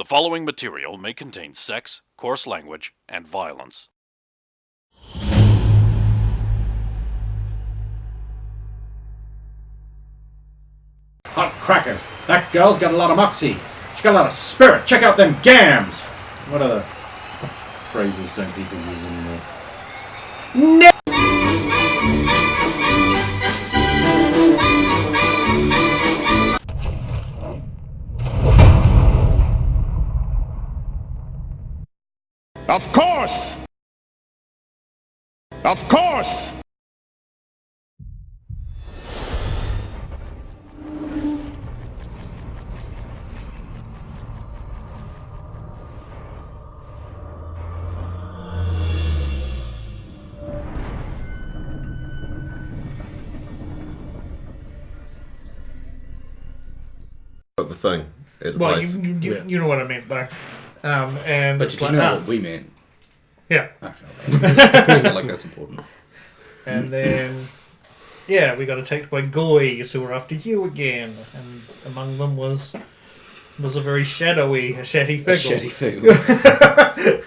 The following material may contain sex, coarse language, and violence. Hot crackers! That girl's got a lot of moxie. She's got a lot of spirit. Check out them gams! What other phrases don't people use anymore? No! Of course! Of course! The thing at the Well, place. you know what I meant though. And But it's you like, know what we meant. yeah. Okay. Like that's important. And then, yeah, we got attacked by goys who were after you again. And among them was a very shatty figure. Shitty figure.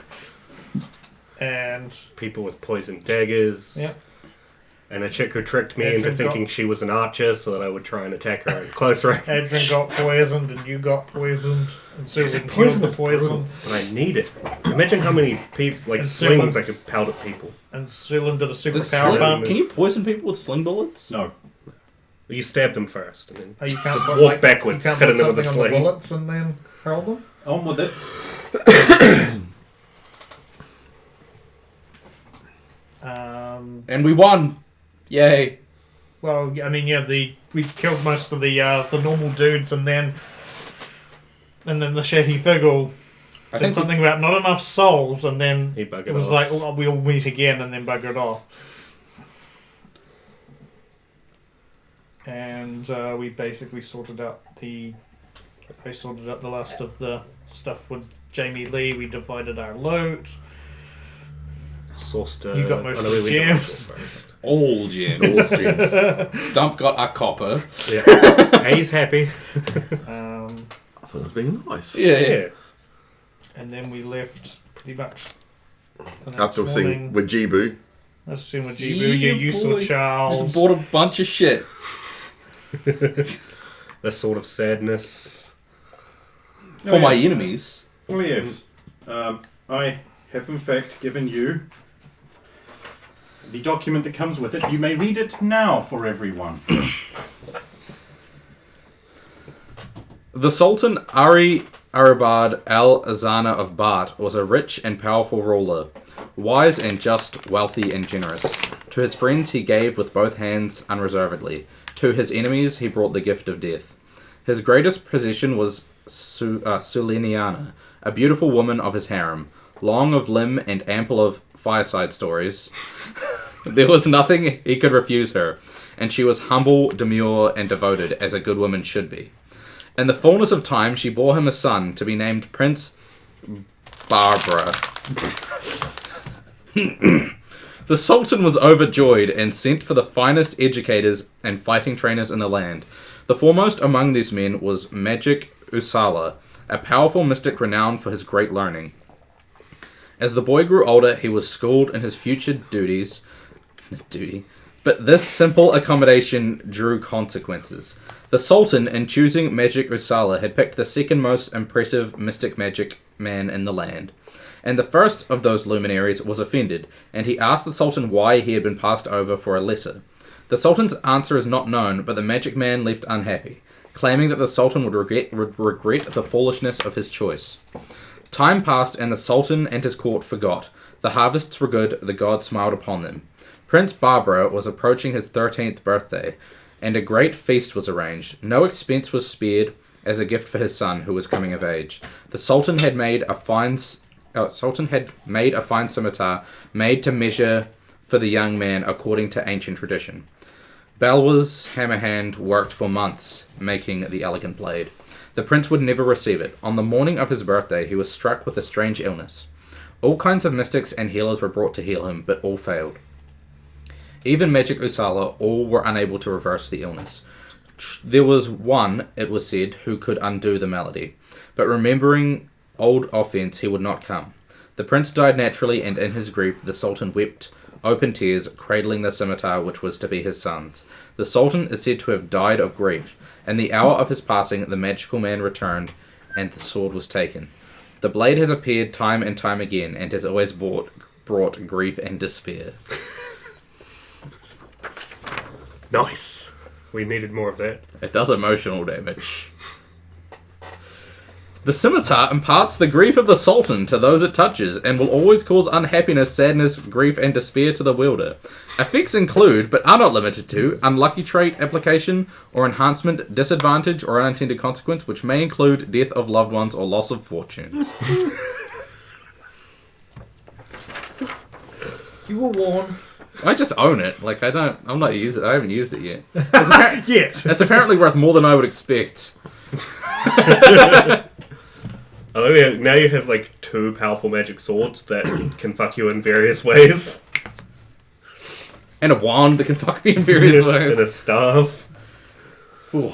And people with poison daggers. Yep. And a chick who tricked me Adrian into thinking got- she was an archer so that I would try and attack her at close range. Adrian got poisoned, and you got poisoned, and Susan That killed poison the is poison, brutal, but I need it. Imagine how many And slings Sulan- I could pelt at people. and Sulan did a super The power sling- pump. Can you poison people with sling bullets? No. You stab them first, and then Oh, you can't just put, walk like, backwards, you can't hitting put them with a something on the sling. bullets and then hurl them. On with it. And we won! Yay! Well, I mean, yeah, we killed most of the normal dudes, and then the shatty figure said think something about not enough souls, and then He buggered it was off. like, oh, we'll meet again, and then buggered off. And we basically sorted out the last of the stuff with Jamie Lee. We divided our loot. Sourced, You got most oh, no, of the we didn't gems. source, All gems. Stump got a copper. sorry. Yeah. He's happy. I thought it was being nice. Yeah. Yeah. And then we left pretty much the next After seeing morning. Wajibu, Let's see what you saw boy. Charles. Just bought a bunch of shit. The sort of sadness. For my yes. enemies. Oh yes. I have in fact given you the document that comes with it. You may read it now for everyone. The Sultan Ari Aribad al-Azana of Bart was a rich and powerful ruler, wise and just, wealthy and generous. To his friends he gave with both hands unreservedly. To his enemies he brought the gift of death. His greatest possession was Suliniana, a beautiful woman of his harem, long of limb and ample of fireside stories. There was nothing he could refuse her, and she was humble, demure, and devoted, as a good woman should be. In the fullness of time, she bore him a son, to be named Prince Barbara. The Sultan was overjoyed and sent for the finest educators and fighting trainers in the land. The foremost among these men was Magic Usala, a powerful mystic renowned for his great learning. As the boy grew older, he was schooled in his future duty. But this simple accommodation drew consequences. The Sultan, in choosing Magic Usala, had picked the second most impressive mystic magic man in the land. And the first of those luminaries was offended, and he asked the Sultan why he had been passed over for a lesser. The Sultan's answer is not known, but the magic man left unhappy, claiming that the Sultan would regret the foolishness of his choice. Time passed, and the Sultan and his court forgot. The harvests were good, the gods smiled upon them. Prince Barbara was approaching his 13th birthday, and a great feast was arranged. No expense was spared as a gift for his son, who was coming of age. The Sultan had made a fine scimitar made to measure for the young man according to ancient tradition. Balwa's hammer hand worked for months, making the elegant blade. The prince would never receive it. On the morning of his birthday, he was struck with a strange illness. All kinds of mystics and healers were brought to heal him, but all failed. Even Magic Usala, all were unable to reverse the illness. There was one, it was said, who could undo the malady. But remembering old offence, he would not come. The prince died naturally, and in his grief the Sultan wept open tears, cradling the scimitar which was to be his son's. The Sultan is said to have died of grief. In the hour of his passing, the magical man returned, and the sword was taken. The blade has appeared time and time again, and has always brought grief and despair. Nice. We needed more of that. It does emotional damage. The scimitar imparts the grief of the Sultan to those it touches, and will always cause unhappiness, sadness, grief, and despair to the wielder. Effects include, but are not limited to, unlucky trait application or enhancement, disadvantage, or unintended consequence, which may include death of loved ones or loss of fortune. You were warned. I just own it. Like, I haven't used it yet. It's Yeah. it's apparently worth more than I would expect. Oh, yeah, now you have like 2 powerful magic swords that can fuck you in various ways. And a wand that can fuck me in various ways. And a staff. Ooh.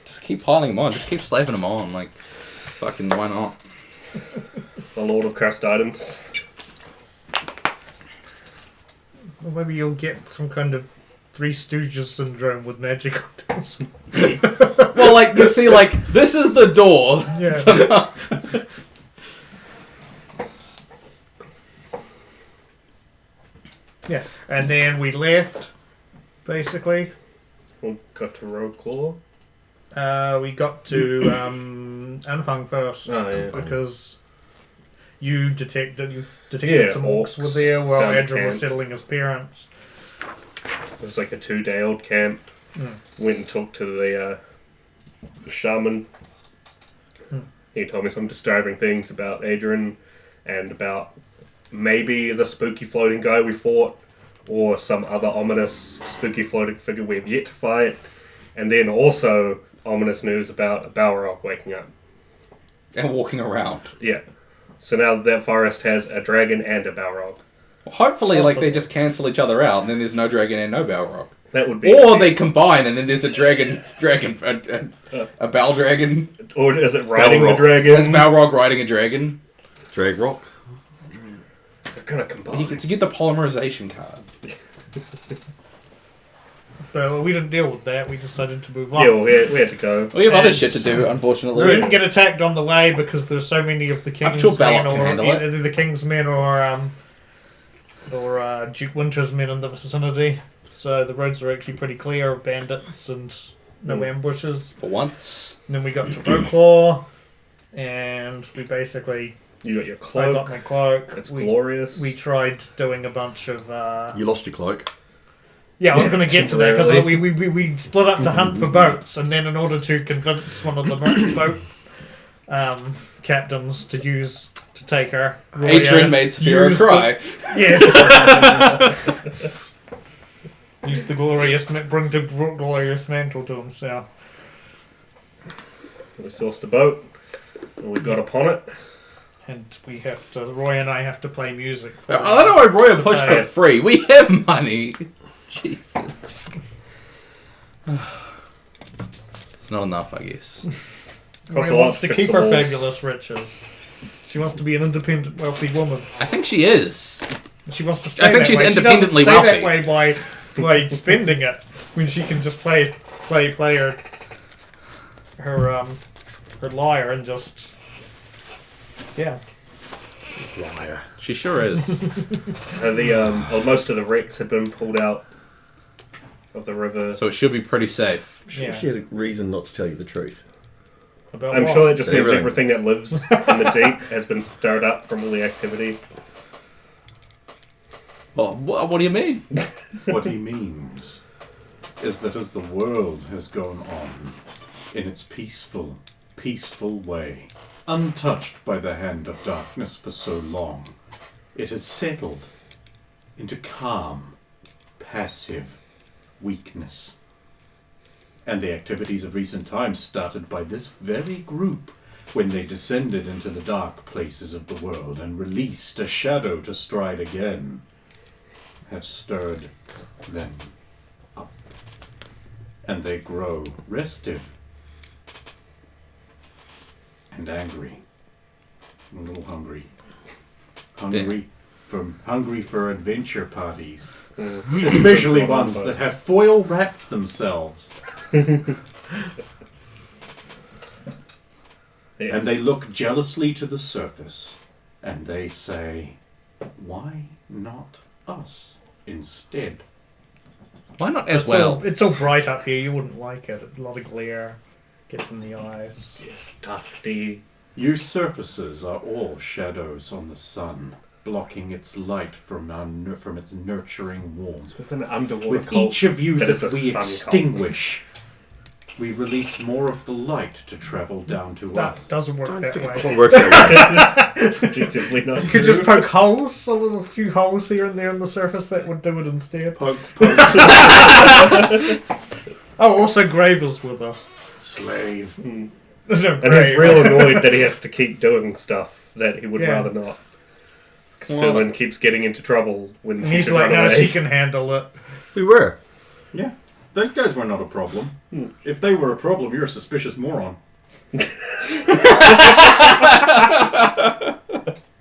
Just keep piling them on. Just keep slaving them on. Like, fucking, why not? The Lord of Cursed Items. Or maybe you'll get some kind of Three Stooges syndrome with magic items. Well, like, you see, like, this is the door. Yeah. Yeah. And then we left, basically. We got to Roleclaw. We got to Anfang first. Oh, yeah. Because you detected Yeah, some orcs were there while found a Adrian was camp. settling his parents. It was like a 2-day-old camp. Went and talked to the shaman. He told me some disturbing things about Adrian and about maybe the spooky floating guy we fought, or some other ominous spooky floating figure we've yet to fight, and then also ominous news about a Balrog waking up. And walking around. Yeah. So now that forest has a dragon and a Balrog. Well, hopefully, like, they Possibly. just cancel each other out, and then there's no dragon and no Balrog. That would be... Or they combine, and then there's a dragon, a Bal dragon. Or is it riding the Balrog. That's dragon? Balrog riding a dragon. Drag rock. They're gonna combine. You get to get the polymerization card. But we didn't deal with that. We decided to move on. Yeah, well, we had to go. We have other And- shit to do, We unfortunately. didn't get attacked on the way because there's so many of the King's sure men, Balrog can or handle it. either the King's men or Duke Winter's men in the vicinity. So the roads were actually pretty clear of bandits and no ambushes. For once. And then we got to Roleclaw, and we basically You got your I cloak. got my cloak. It's we, glorious. we tried doing a bunch of. You lost your cloak. Yeah, I was going to get to that because Temporarily. we split up to hunt for boats, and then in order to convince one of the boat captains to take her, Adrian made Saphira used cry. Yes. Use the bring the glorious mantle to himself. We sourced a boat, and we got upon it. And Roy and I have to play music. For I don't know why Roy to pushed pay for free. We have money. Jesus. It's not enough, I guess. Costs a Roy lot wants to fix keep the her walls. fabulous riches. She wants to be an independent, wealthy woman. I think she is. She wants to stay I think that she's way. independently she doesn't stay wealthy. that way by spending it when she can just play her lyre and just Liar. She sure is. Most of the wrecks had been pulled out of the river. So it should be pretty safe. Yeah. She had a reason not to tell you the truth. about I'm what? sure that just means Everything. everything that lives in the deep has been stirred up from all the activity. Well, what do you mean? What he means is that as the world has gone on in its peaceful way, untouched by the hand of darkness for so long, it has settled into calm, passive weakness. And the activities of recent times, started by this very group when they descended into the dark places of the world and released a shadow to stride again, have stirred them up. And they grow restive and angry. hungry for adventure parties. Especially ones that have foil wrapped themselves. Yeah. And they look jealously to the surface, and they say, why not us instead? Why not as well? It's all bright up here. You wouldn't like it. A lot of glare gets in the eyes. Yes, dusty. You surfaces are all shadows on the sun, blocking its light from its nurturing warmth. With an underwater With cult each of you that is that a we sun extinguish, we release more of the light to travel down to That us. doesn't work that way. It works that way. cult. Objectively not You could just poke holes, a few holes here and there on the surface that would do it instead. Poke. Oh, also Graver's with us. Slave. There's no And he's Graver. real annoyed that he has to keep doing stuff that he would Yeah. rather not. Sylvan keeps getting into trouble when And she he's should like, run no, away. she can handle it. We were. Yeah. Those guys were not a problem. If they were a problem, you're a suspicious moron.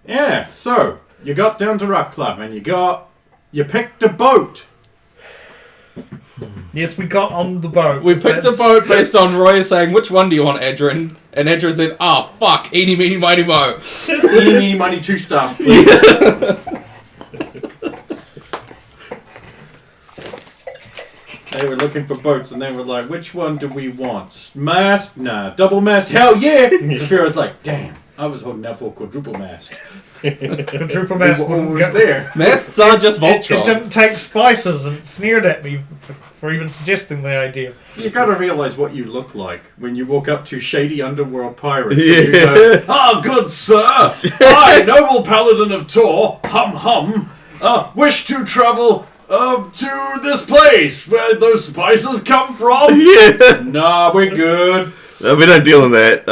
Yeah, so, you got down to Rock Club and you picked a boat. Yes, we got on the boat. We picked a boat based on Roy saying, which one do you want, Adrian? And Adrian said, fuck, eeny, meeny, mighty, mo. Eeny, meeny, miny, 2 stars, please. They were looking for boats and they were like, which one do we want? Mast? Nah. Double mast? Hell yeah! Zafira was like, damn, I was holding out for quadruple mast. Quadruple mast What wouldn't was get there? Masts are just It Voltron. didn't take spices and sneered at me for even suggesting the idea. You gotta realise what you look like when you walk up to shady underworld pirates and you go, ah, good sir! I, noble paladin of Tor, wish to travel to this place where those spices come from? Yeah. Nah, we're good. No, we don't deal in that.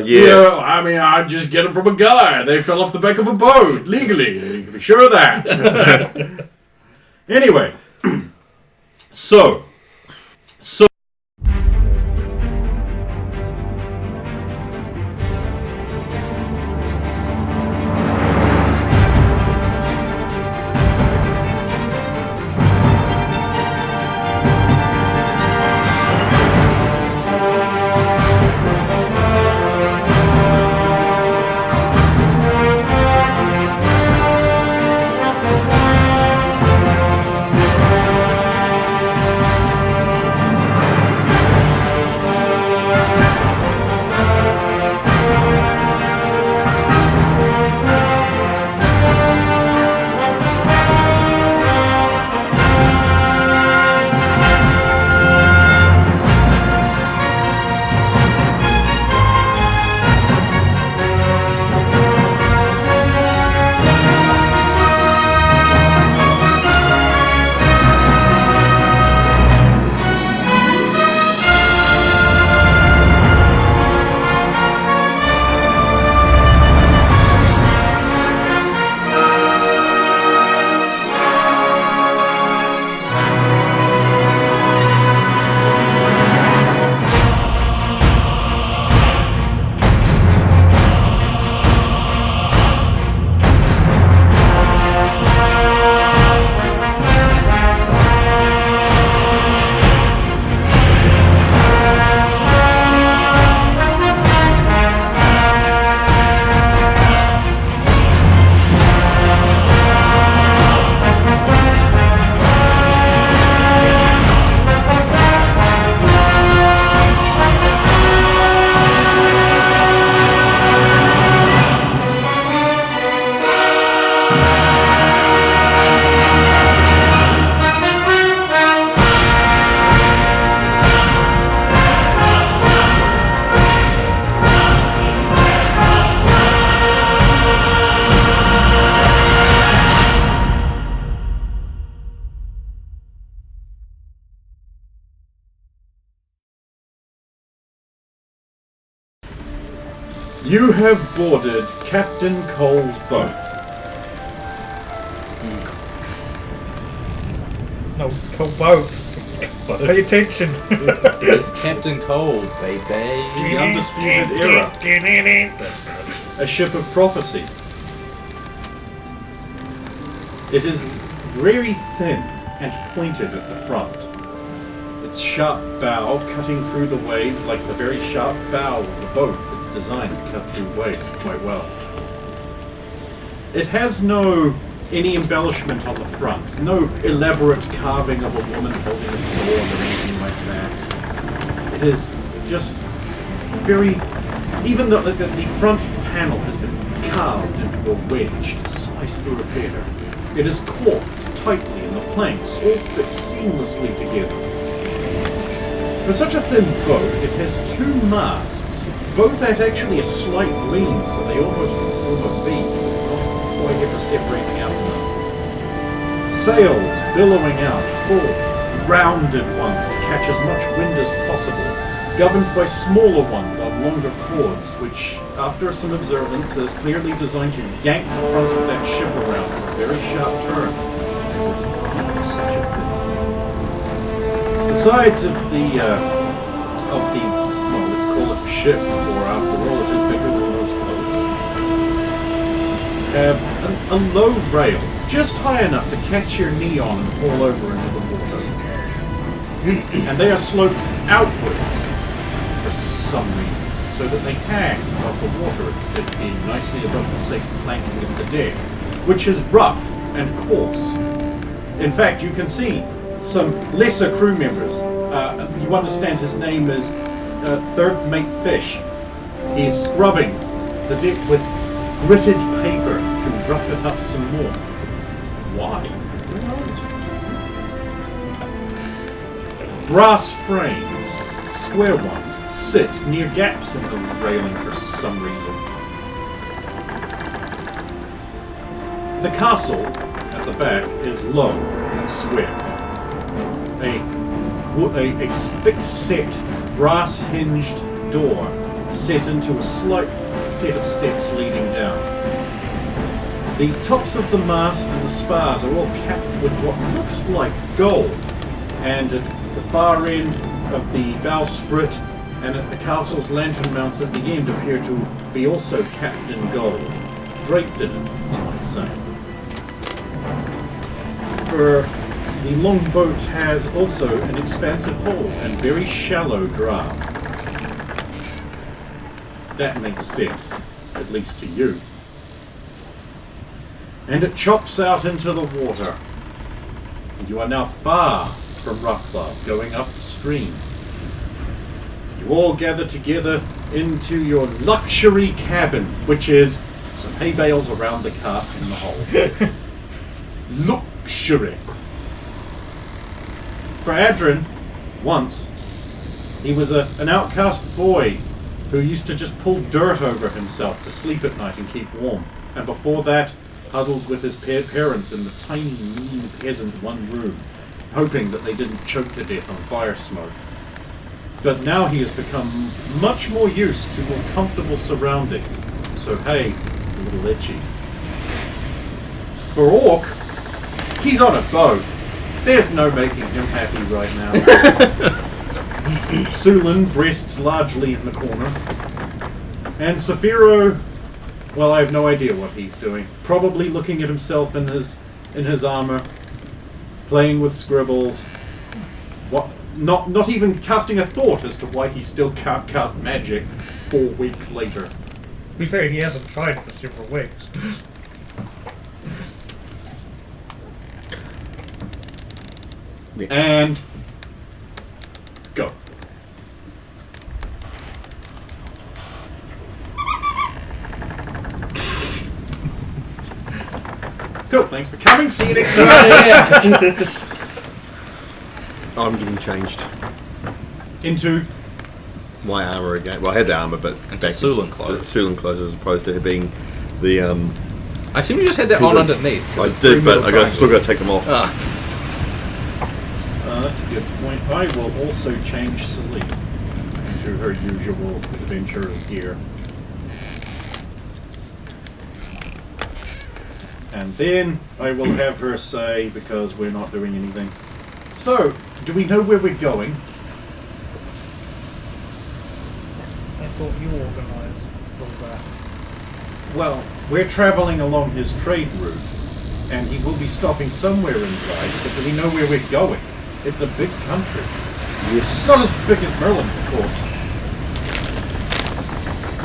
Yeah. I mean, I just get them from a guy. They fell off the back of a boat, legally. You can be sure of that. Anyway. So. You have boarded Captain Cole's boat. No, it's called boat. Pay attention. It's Captain Cold, baby. The Undisputed Era. A ship of prophecy. It is very thin and pointed at the front. Its sharp bow cutting through the waves like the very sharp bow of the boat that's designed to cut through waves quite well. It has any embellishment on the front, no elaborate carving of a woman holding a sword or anything like that. It is just very... Even though the front panel has been carved into a wedge to slice through it better, it is corked tightly and the planks all fit seamlessly together. For such a thin boat, it has two masts, both at actually a slight lean, so they almost form a V, not quite ever separating out enough. Sails billowing out, full, rounded ones to catch as much wind as possible, governed by smaller ones on longer cords, which, after some observance, is clearly designed to yank the front of that ship around for very sharp turns. And such a thing. The sides of the, well, let's call it a ship, for after all it is bigger than most boats, have a low rail, just high enough to catch your knee on and fall over into the water. And they are sloped outwards for some reason, so that they hang above the water instead of being nicely above the safe planking of the deck, which is rough and coarse. In fact, you can see some lesser crew members. You understand his name is Third Mate Fish. He's scrubbing the deck with gritted paper to rough it up some more. Why? Who knows? Brass frames, square ones, sit near gaps in the railing for some reason. The castle at the back is low and swept. A thick-set, brass-hinged door set into a slight set of steps leading down. The tops of the mast and the spars are all capped with what looks like gold, and at the far end of the bowsprit and at the castle's lantern mounts at the end appear to be also capped in gold, draped in it, you might say. For the longboat has also an expansive hull and very shallow draft. That makes sense, at least to you. And it chops out into the water. You are now far from Rocklove, going upstream. You all gather together into your luxury cabin, which is some hay bales around the cart in the hole. Luxury. For Adrian, once, he was an outcast boy who used to just pull dirt over himself to sleep at night and keep warm. And before that, huddled with his parents in the tiny, mean peasant one room, hoping that they didn't choke to death on fire smoke. But now he has become much more used to more comfortable surroundings, so hey, a little itchy. For Orc, he's on a boat. There's no making him happy right now. Sulin breasts largely in the corner. And Saphiro, well, I have no idea what he's doing. Probably looking at himself in his armor, playing with scribbles. Not even casting a thought as to why he still can't cast magic 4 weeks later. To be fair, he hasn't tried for several weeks. And go. Cool, thanks for coming. See you next time. I'm getting changed. Into My armour again. Well, I had the armour, but Into Sulin clothes. Sulin clothes as opposed to it being the... I assume you just had that on underneath. I did, but still got to take them off. That's a good point. I will also change Celine into her usual adventurer's gear. And then I will have her say, because we're not doing anything. So, do we know where we're going? I thought you organised all that. Well, we're travelling along his trade route. And he will be stopping somewhere in Zeiss, but do we know where we're going? It's a big country. Yes. Not as big as Merlin, of course.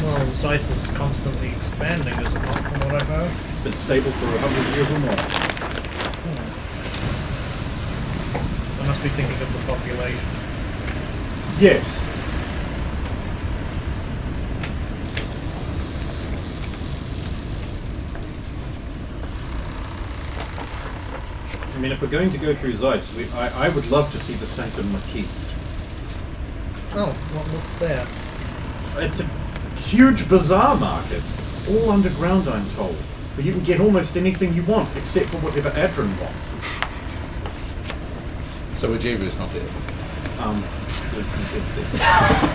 Well, Zeiss is constantly expanding, is it not, from what I've heard? It's been stable for 100 years or more. I must be thinking of the population. Yes. I mean, if we're going to go through Zeiss, I would love to see the Sanctum Marquise. Oh, what's there? It's a huge bazaar market. All underground, I'm told. But you can get almost anything you want, except for whatever Adron wants. So Ujibu's not there. Good contested.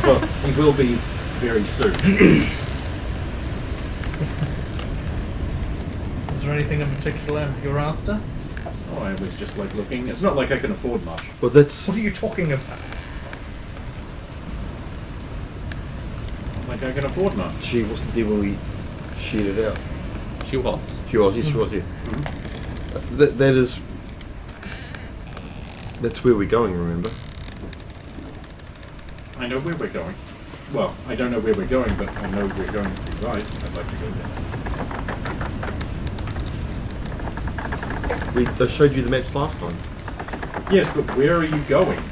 Well, he will be very soon. Is there anything in particular you're after? Oh, I was just like looking. It's not like I can afford much. Well, that's... What are you talking about? Like I can afford much. She wasn't there when we shared it out. She was. She was, yes, she was, yeah. That is... That's where we're going, remember? I know where we're going. Well, I don't know where we're going, but I know we're going through Zeiss. I'd like to go there. I showed you the maps last time. Yes, but where are you going?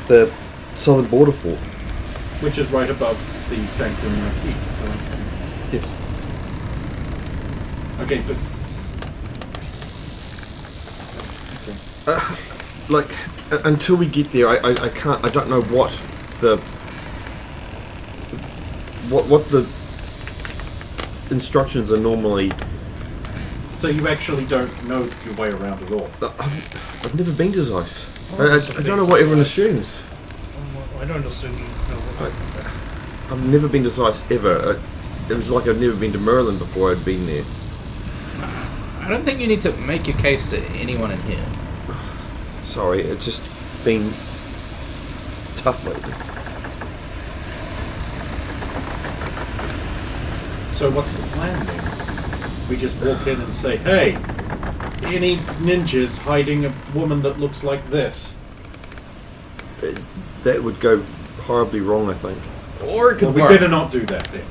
The southern border fort. Which is right above the Sanctum Marquise. So. Yes. Okay, but Like, until we get there, I can't, I don't know what the instructions are normally. so you actually don't know your way around at all. I've never been to Zeiss. Oh, I don't know what everyone assumes. I don't assume you know what. I've never been to Zeiss ever. It was like I'd never been to Merlin before I'd been there. I don't think you need to make your case to anyone in here. Sorry, it's just been tough lately. So what's the plan then? We just walk in and say, hey, any ninjas hiding a woman that looks like this? That would go horribly wrong, I think. Or it could Well, we work. better not do that then.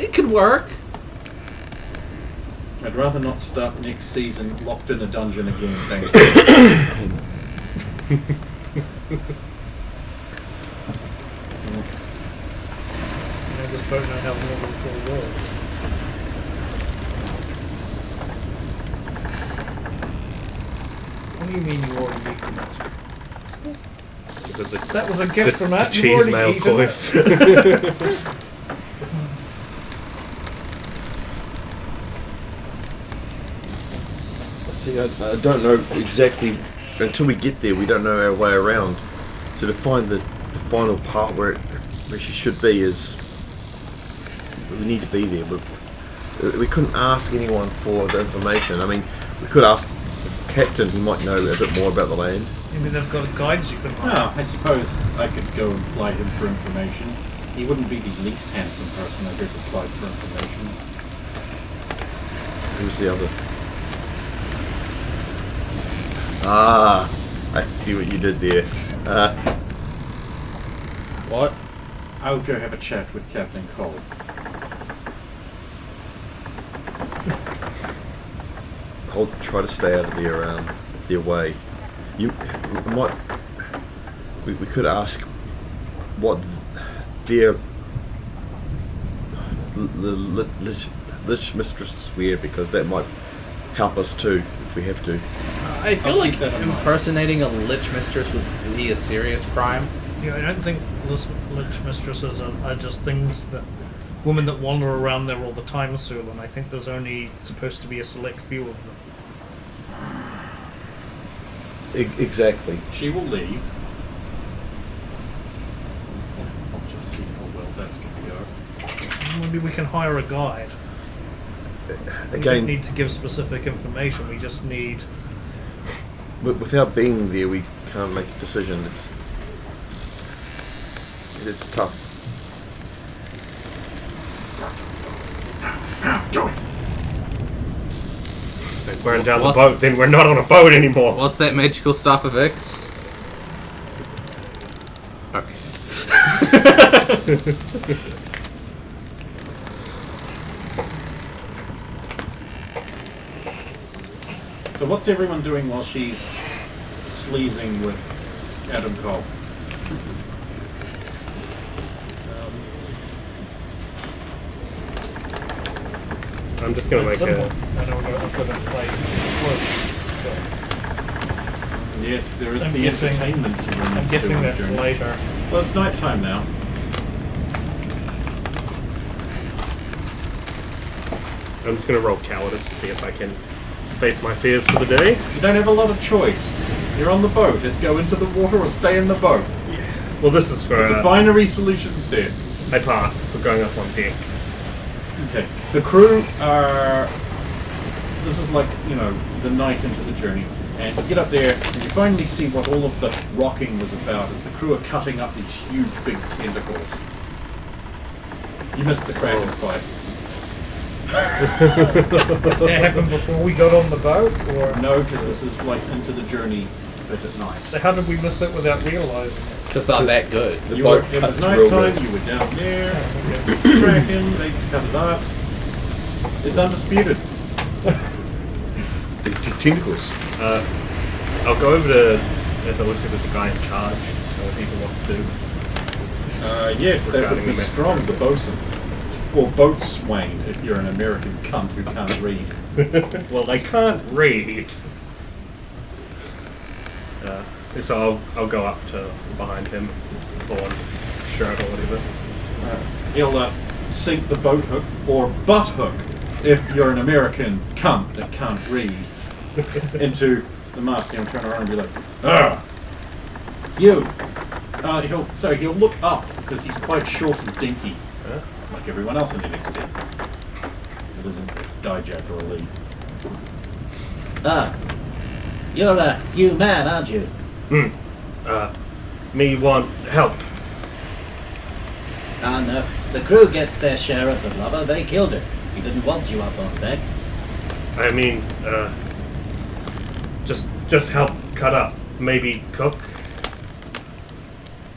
It could work. I'd rather not start next season locked in a dungeon again, thank you. This boat don't have more than 4 walls. What do you mean you already eaten it? That was a gift from that. You've cheese already mail eaten it. coif. See, I don't know exactly, until we get there, we don't know our way around. So to find the final part where she should be is, we need to be there. But we couldn't ask anyone for the information. I mean, we could ask the captain, he might know a bit more about the land. Maybe they've got guides you can hire. Ah, I suppose I could go and ply him for information. He wouldn't be the least handsome person I've ever applied for information. Who's the other? Ah, I see what you did there. What? I'll go have a chat with Captain Cole. I'll try to stay out of their way. We could ask what their lich mistresses wear, because that might help us too if we have to. I feel I'll like keep that in mind. impersonating a lich mistress would be a serious crime. Yeah, I don't think lich mistresses are just things that women that wander around there all the time, Sulan. I think there's only supposed to be a select few of them. Exactly. She will leave. I'll just see how well that's going to go. Maybe we can hire a guide. We don't Again, need to give specific information. We just need. without being there, we can't make a decision. It's tough. They burn down the What? boat, then we're not on a boat anymore. What's that magical staff of X? Okay. So what's everyone doing while she's sleazing with Adam Cole? I'm just gonna make Simple. a. I don't know. I'm gonna play. Yes, there is I'm the guessing- entertainment room. I'm to guessing do that's during- later. Well, it's night time now. I'm just gonna roll cowardice, see if I can face my fears for the day. You don't have a lot of choice. You're on the boat. Let's go into the water or stay in the boat. Well, this is for. It's a binary solution set. I pass for going up on deck. Okay. The crew are. This is like, you know, the night into the journey. And you get up there and you finally see what all of the rocking was about as the crew are cutting up these huge big tentacles. You missed the Kraken fight. That happened before we got on the boat, or No, because this is like into the journey bit at night. so how did we miss it without realizing it? Because they're that good. The You were, boat it was cuts real nighttime, good. you were down there, Okay. Kraken, they cut it up. It's undisputed. The tentacles. I'll go over to. If it looks like there's a guy in charge, tell people what to do. Yes, that would Regarding be the Strong, the bosun. Or boatswain, if you're an American cunt who can't read. Well, they can't read. So I'll go up to behind him, pull on shirt or whatever. He'll sink the boat hook, or butt hook, if you're an American cunt that can't read, into the mast. He'll turn around and be like, "Ah, you." He'll look up because he's quite short and dinky, like everyone else in NXT. It isn't Dijak or Elite. Ah, you're a new man, aren't you? Me want help. Ah, no. The crew gets their share of the blubber. They killed her. We didn't want you up on deck. I mean, just help cut up. Maybe cook.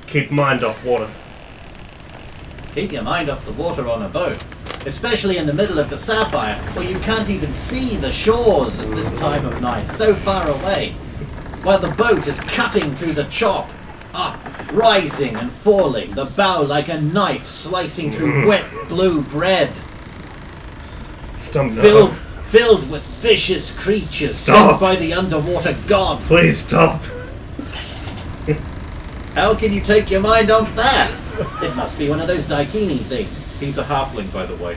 Keep mind off water. Keep your mind off the water on a boat. Especially in the middle of the Sapphire, where you can't even see the shores at this time of night, so far away. While the boat is cutting through the chop, up, rising and falling, the bow like a knife slicing through wet blue bread, Stop. filled with vicious creatures Stop. sent by the underwater god. Please stop. How can you take your mind off that? It must be one of those daikini things. He's a halfling, by the way.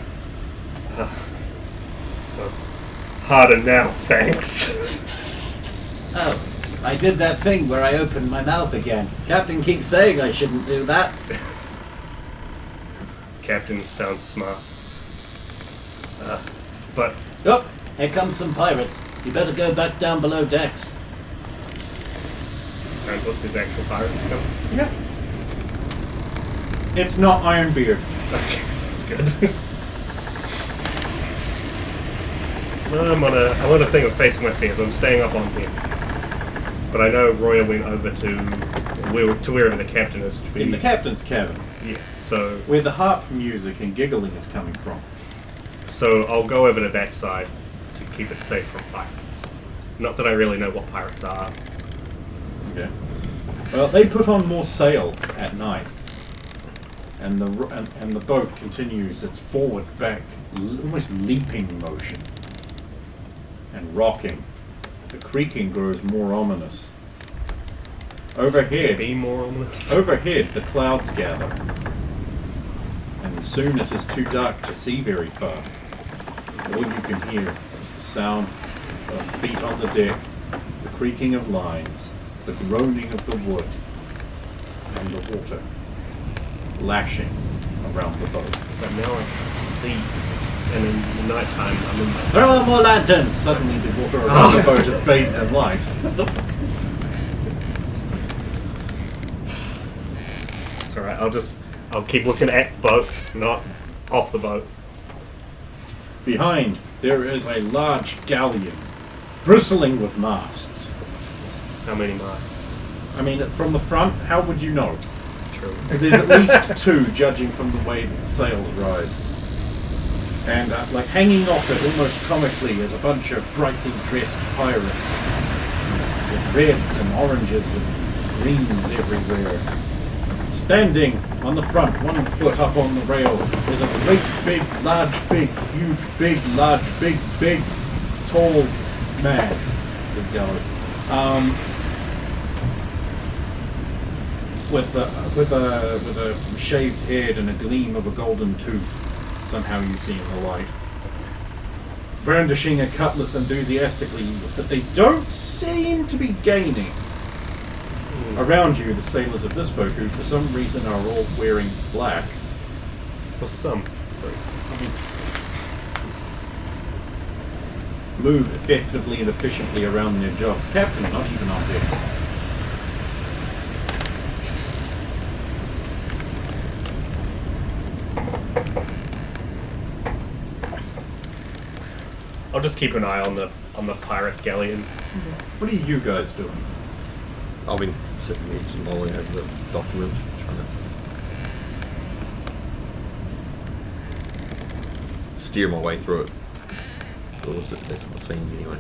Harder now, thanks. Oh, I did that thing where I opened my mouth again. Captain keeps saying I shouldn't do that. Captain sounds smart. But Oh, here comes some pirates. You better go back down below decks. and look, there's actual pirates coming. Yeah. It's not Ironbeard. Okay, that's good. I'm on a thing of facing my fears. I'm staying up on deck. But I know Roya went over to wherever the captain is. To be, In the captain's cabin, yeah. So where the harp music and giggling is coming from. I'll go over to that side to keep it safe from pirates. Not that I really know what pirates are. Okay. Well, they put on more sail at night, and the boat continues its forward, back, almost leaping motion, and rocking. The creaking grows more ominous. Overhead, Be more ominous. overhead, the clouds gather, and soon it is too dark to see very far. All you can hear is the sound of feet on the deck, the creaking of lines, the groaning of the wood, and the water lashing around the boat. But now I can see. And in the night time, I'm in my. Throw on more lanterns! Suddenly the water around the boat is bathed in light. It's alright. I'll keep looking at the boat, not off the boat. Behind, there is a large galleon, bristling with masts. How many masts? I mean, from the front, how would you know? True. There's at least 2, judging from the way that the sails rise. And, like, hanging off it almost comically is a bunch of brightly dressed pirates. With reds and oranges and greens everywhere. Standing on the front, 1 foot up on the rail, is a great big, large, big, huge, big, large, big, big, tall man. Good golly. With a shaved head and a gleam of a golden tooth. Somehow you see in the light. Brandishing a cutlass enthusiastically, but they don't seem to be gaining. Around you, the sailors of this boat, who for some reason are all wearing black. For some. I mean, move effectively and efficiently around their jobs. Captain, not even on deck. I'll just keep an eye on the pirate galleon. What are you guys doing? I've been sitting here just mulling over the document, trying to steer my way through it. That's what it seems anyway.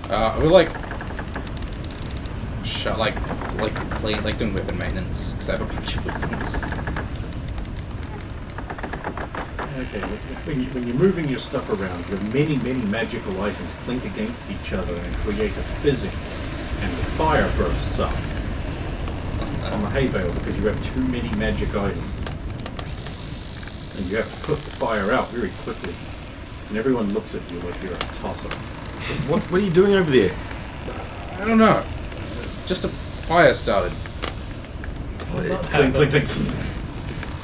We're like clean, like doing weapon maintenance because I have a bunch of weapons. Okay, when you're moving your stuff around, your many magical items clink against each other and create a fizzing, and the fire bursts up on the hay bale because you have too many magic items. And you have to put the fire out very quickly. And everyone looks at you like you're a tosser. What are you doing over there? I don't know. Just a fire started. Clink, clink, clink.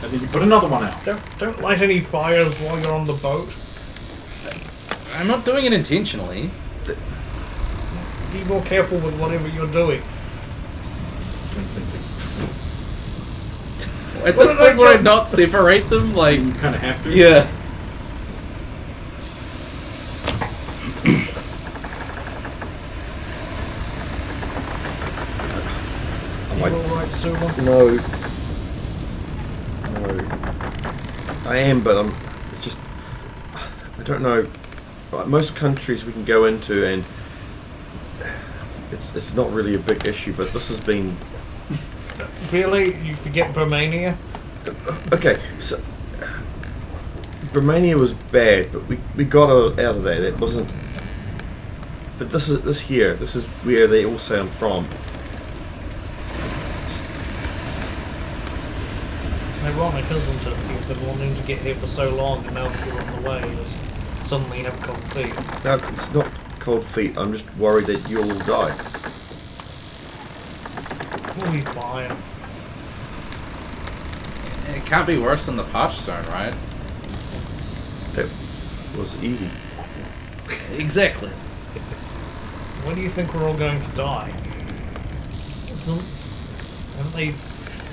And then you put another one out. Don't light any fires while you're on the boat. I'm not doing it intentionally. Be more careful with whatever you're doing. Clink, clink, clink. At this point, would I not separate them? Like, You kind of have to. yeah. You alright, Sula? No. I am, but I'm just... I don't know. Like, most countries we can go into and it's not really a big issue, but this has been... Really? You forget Romania? Okay, so... Romania was bad, but we got out of there. That wasn't... But this is where they all say I'm from. Ironic, isn't it? You've been wanting to get here for so long, and now that you're on the way, you just suddenly have cold feet. No, it's not cold feet. I'm just worried that you'll all die. We'll be fine. It can't be worse than the parched zone, right? That was easy. Exactly. When do you think we're all going to die? Haven't they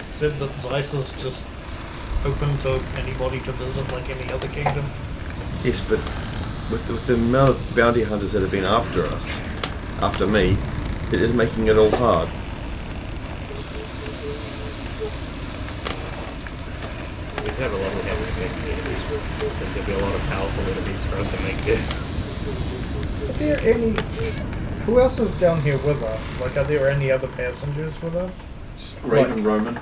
said that Zeiss is just open to anybody to visit like any other kingdom? Yes, but with the amount of bounty hunters that have been after us, after me, it is making it all hard. We have a lot of enemies. There'll be a lot of powerful enemies for us to make it. Are there any... Who else is down here with us? Like, are there any other passengers with us? Raven Roman.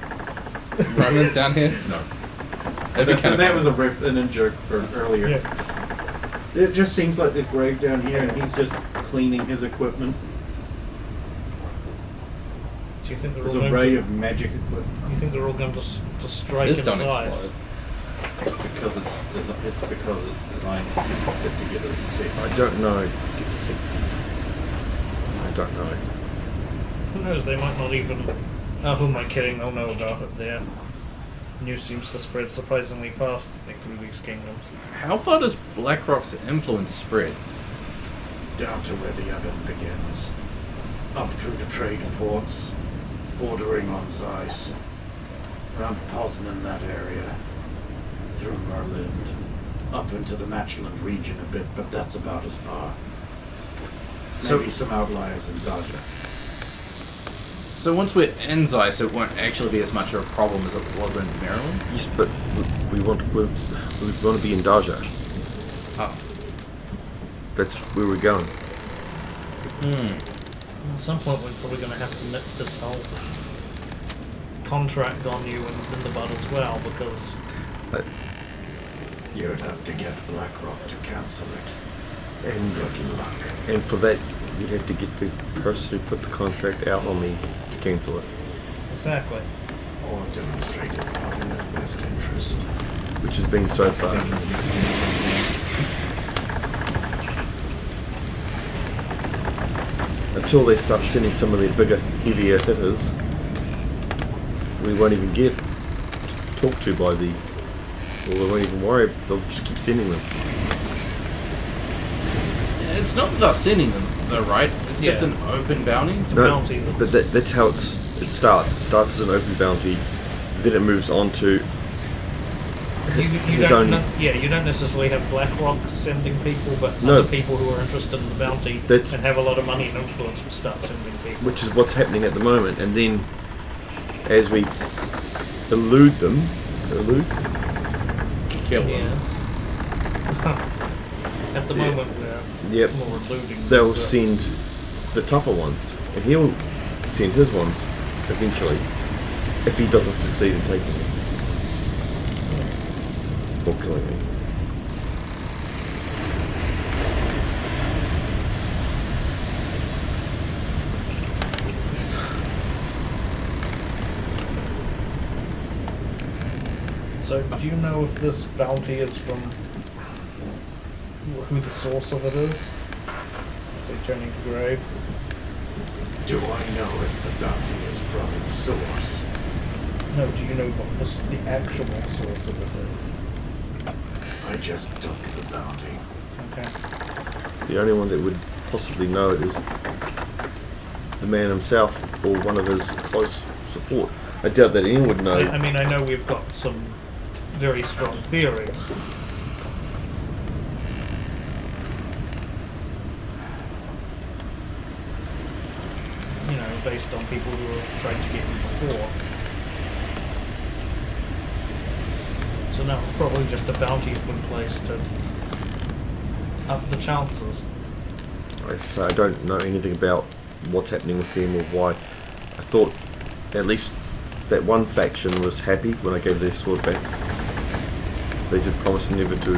Roman's down here? No. That'd be kind of That fun. was a riff and a joke for earlier. Yeah. It just seems like there's grave down here, and he's just cleaning his equipment. Do you think they're There's all a going ray to... of magic equipment You think they're all going to strike This in don't his eyes? explode. because it's designed to fit together as a set. I don't know. I don't know. Who knows, they might not even... Oh, who am I kidding? They'll know about it there. News seems to spread surprisingly fast through these kingdoms. How far does BlackRock's influence spread? Down to where the Yavin begins. Up through the trade ports, bordering on Zeiss. Around Poznan, that area. Through Merland. Up into the Matchland region a bit, but that's about as far. Maybe some outliers in Daja. So once we're in Zeiss, it won't actually be as much of a problem as it was in Maryland? Yes, but we want to be in Daja. Oh. That's where we're going. At some point, we're probably going to have to nip this whole contract on you in the bud as well, because You'd have to get BlackRock to cancel it. And Good luck. And for that, you'd have to get the person who put the contract out on me to cancel it. exactly. Or demonstrate it's not in his best interest. Which has been so far. Until they start sending some of their bigger, heavier hitters, we won't even get talked to by the... Well, they won't even worry, they'll just keep sending them. It's not about sending them, though, right? It's just an open bounty. It's a bounty. But that's how it starts. It starts as an open bounty, then it moves on to... You don't necessarily have BlackRock sending people, but other people who are interested in the bounty and have a lot of money and influence will start sending people. Which is what's happening at the moment, and then as we elude them, Kill them. Yeah. At the moment, we're more eluding them. They'll send the tougher ones, and he'll send his ones eventually, if he doesn't succeed in taking them. Or killing me. So, do you know if this bounty is from who the source of it is? Say turning to grave. Do I know if the bounty is from its source? No, do you know what the actual source of it is? I just took the bounty. Okay. The only one that would possibly know it is the man himself or one of his close support. I doubt that anyone would know. I mean, I know we've got some very strong theories. You know, based on people who have tried to get you before. So now it's probably just a bounty's been placed to up the chances. I don't know anything about what's happening with them or why. I thought at least that one faction was happy when I gave their sword back. They did promise never to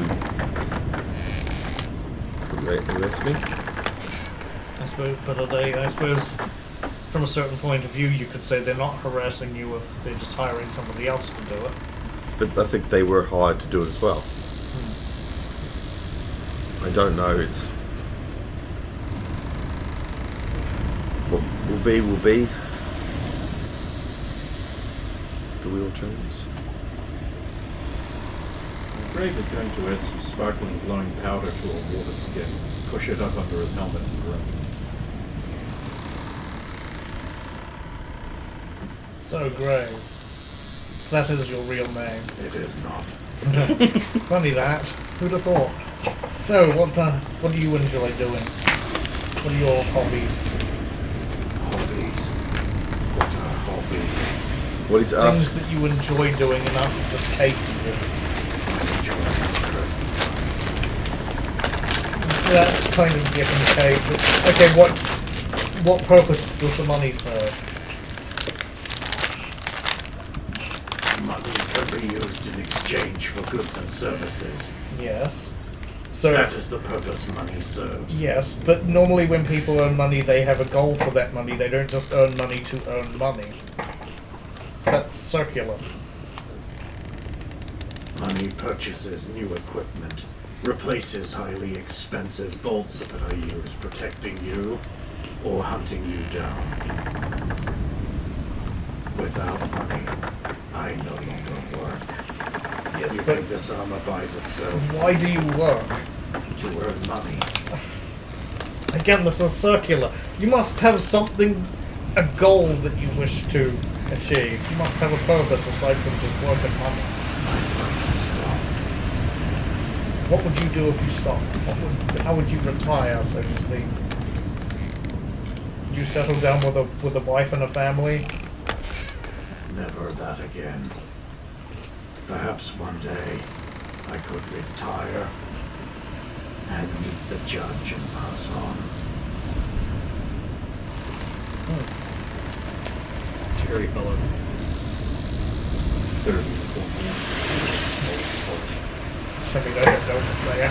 arrest me. I suppose, but are they? I suppose, from a certain point of view, you could say they're not harassing you if they're just hiring somebody else to do it. But I think they were hired to do it as well. I don't know. It's what will be will be. The wheel turns. Grave is going to add some sparkling glowing powder to a water skin, push it up under his helmet and grin. So, Grave, if that is your real name. It is not. Funny that. Who'd have thought? So, what do you enjoy doing? What are your hobbies? Hobbies? What are hobbies? What he's Things asked. that you enjoy doing and not just hate to do. That's kind of getting paid. Okay, what purpose does the money serve? Money can be used in exchange for goods and services. Yes. So That is the purpose money serves. yes, but normally when people earn money, they have a goal for that money. They don't just earn money to earn money. That's circular. Money purchases new equipment, replaces highly expensive bolts that I use protecting you or hunting you down. Without money, I no longer work. Yes, You but think this armor buys itself why do you work? to earn money? Again, this is circular. You must have something, a goal that you wish to She must have a purpose aside from just working money. Stop. What would you do if you stopped? How would you retire, so to speak? Would you settle down with a wife and a family? Never that again. Perhaps one day I could retire and meet the judge and pass on. Cherry fellow. 30 to 14. Something I don't know there.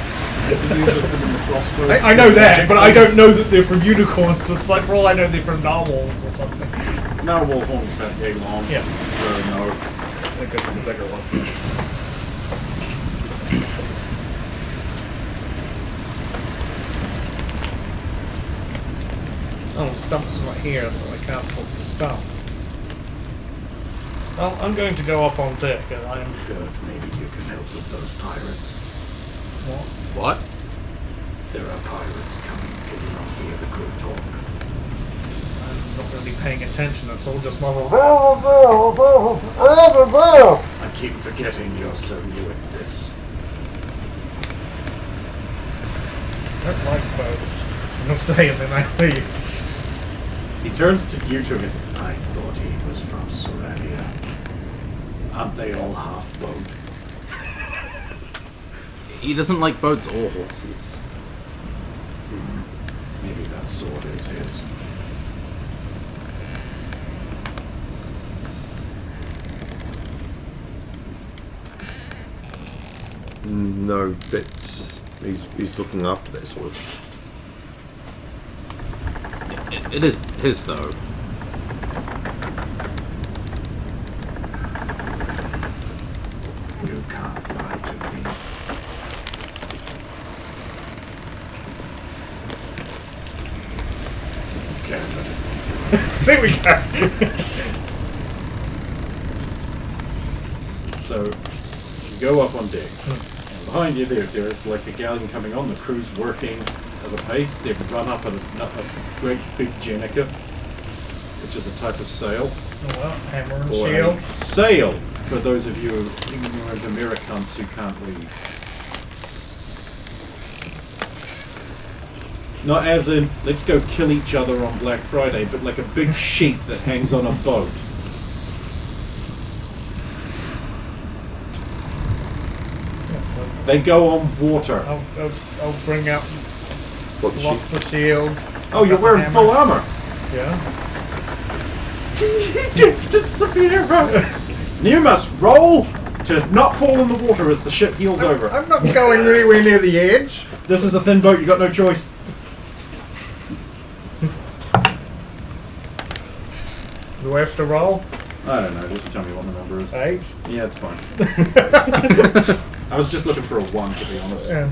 It uses them in the crossbow. I know that, but I don't know that they're from unicorns. It's like, for all I know, they're from narwhals or something. Narwhal horn's about yay long. Yeah. So no. I go for the bigger one. Oh, Stump's not here, so I can't talk to Stump. Well, I'm going to go up on deck, and I'm... Good. Maybe you can help with those pirates. What? What? There are pirates coming. Can you not hear the crew talk? I'm not really paying attention. It's all just my... I keep forgetting you're so new at this. I don't like boats. I'll say it, then I leave. He turns to you two and I thought he was from Sorania. Aren't they all half boat? He doesn't like boats or horses. Maybe that sword is his. No, that's he's looking after that sword. It is his, though. You can't lie to me. Okay, There we go. so you go up on deck. And behind you there's like a galleon coming on. The crew's working at a pace. They've run up a great big jenica, which is a type of sail. Oh, well, hammer and Or shield. a sail, for those of you ignorant Americans who can't read. Not as in, let's go kill each other on Black Friday, but like a big sheet that hangs on a boat. They go on water. I'll bring out What the lock sheep? the shield. Oh, you're wearing full armor. Yeah. Just look here, bro. You must roll to not fall in the water as the ship heels over. I'm not going anywhere near the edge. This is a thin boat, you got no choice. Do I have to roll? I don't know, just tell me what the number is. 8. Yeah, it's fine. I was just looking for a 1, to be honest. Yeah.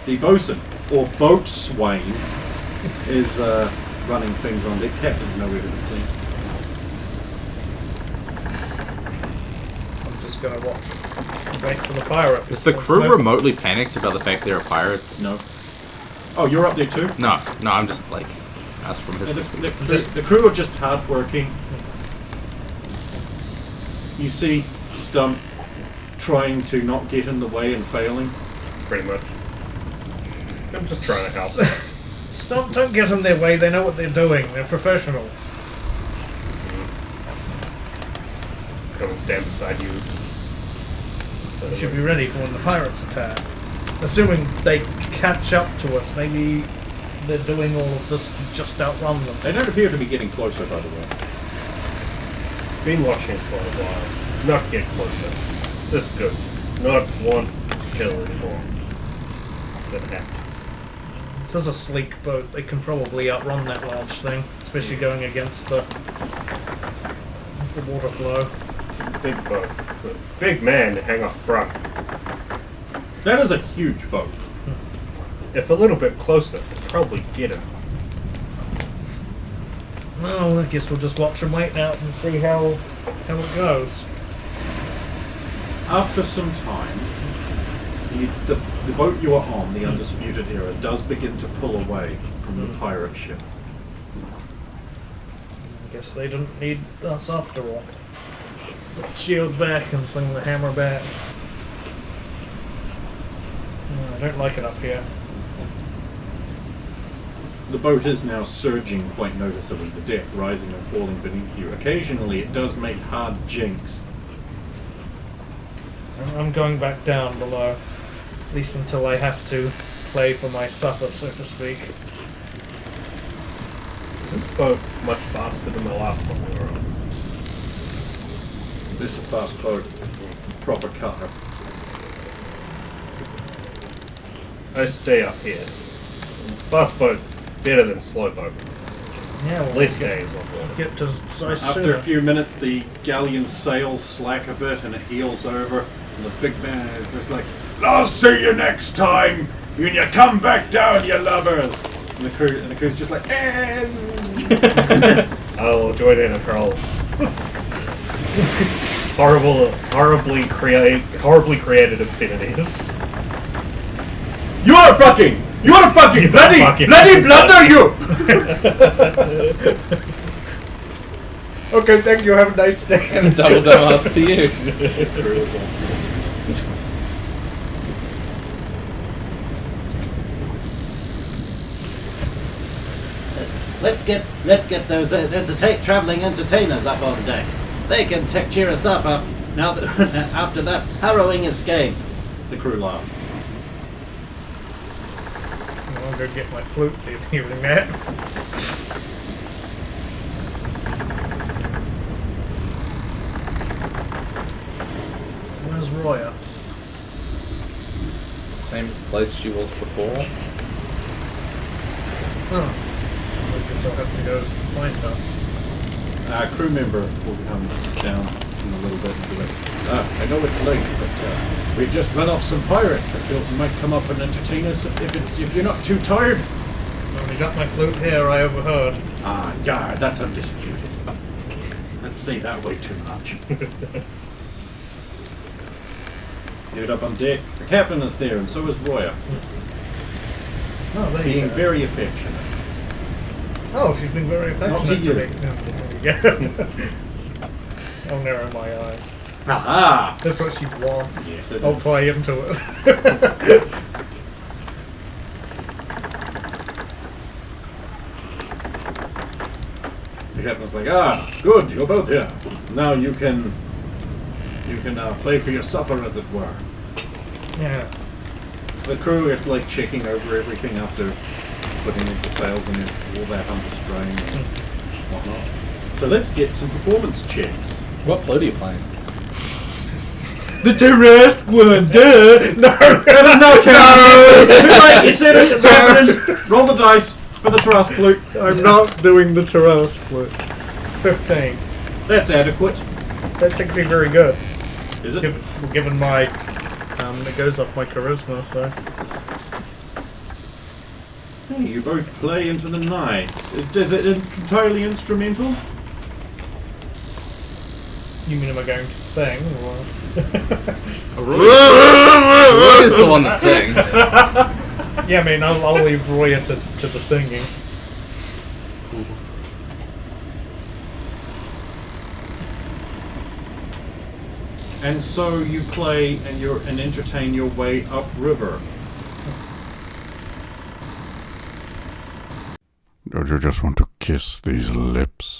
The bosun, or boatswain, is running things on deck. Captain's nowhere to be seen. I'm just gonna watch. Wait for the pirate. Is the crew remotely panicked about the fact there are pirates? No. Oh, you're up there too? No, I'm just like, that's from his Yeah, perspective. the crew are just hardworking. You see Stump trying to not get in the way and failing. Pretty much. I'm just trying to help. Stop! Don't get in their way. They know what they're doing. They're professionals. Come and stand beside you. So We should be ready for when the pirates attack. Assuming they catch up to us, maybe they're doing all of this to just outrun them. They don't appear to be getting closer, by the way. Been watching for a while. Not get closer. This is good. Not want to kill anymore. Gonna have to. This is a sleek boat. They can probably outrun that large thing, especially going against the water flow. Big boat. But big man to hang up front. That is a huge boat. If a little bit closer, could probably get him. Well, I guess we'll just watch and wait out and see how it goes. After some time, the boat you are on, the Undisputed Era, does begin to pull away from the pirate ship. I guess they didn't need us after all. Put the shield back and sling the hammer back. No, I don't like it up here. The boat is now surging quite noticeably, the deck rising and falling beneath you. Occasionally it does make hard jinks. I'm going back down below. At least until I have to play for my supper, so to speak. Is this boat much faster than the last one we were on? This is a fast boat. Proper cutter. I stay up here. Fast boat, better than slow boat. Yeah, well, Less days on board. get to size After sooner. a few minutes, the galleon's sails slack a bit and it heels over, and the big man is just like, "I'll see you next time when you come back down, you lovers." And the crew's just like, I'll join in a crawl. Horribly created obscenities. "You are fucking bloody blunder, you!" Okay, thank you. Have a nice day. And double dumbass to you. Let's get those traveling entertainers up on deck. They can cheer us up now that after that harrowing escape. The crew laugh. I'll go get my flute, hearing that. Where's Roya? It's the same place she was before. Oh. I guess I'll have to go find her. A crew member will come down in a little bit and be like, "I know it's late, but we've just run off some pirates. I feel you might come up and entertain us if you're not too tired." When we got my flute here, I overheard. Yeah, that's undisputed. Let's say that way too much. Get up on deck. The captain is there, and so is Roya, Oh, there being you go. very affectionate. Oh, she's been very Not to affectionate you. me. Yeah. I'll narrow my eyes. Aha! That's what she wants. Yes, it I'll is. play into it. The captain's like, good, you're both here. Now you can play for your supper, as it were. Yeah. The crew are like checking over everything after putting the sails and all that under strain and whatnot. So let's get some performance checks. What float are you playing? The Tarrasque one, duh! No! That is not canon! Too late, you said it, it's happening! Roll the dice for the Tarrasque flute. I'm not doing the Tarrasque flute. 15. That's adequate. That's actually very good. Is it? Given my... it goes off my charisma, so... Hey, you both play into the night. Is it entirely instrumental? You mean am I going to sing, or... Roy is the one that sings. Yeah, I mean, I'll leave Roya to the singing. And so you play and entertain your way upriver. Don't you just want to kiss these lips?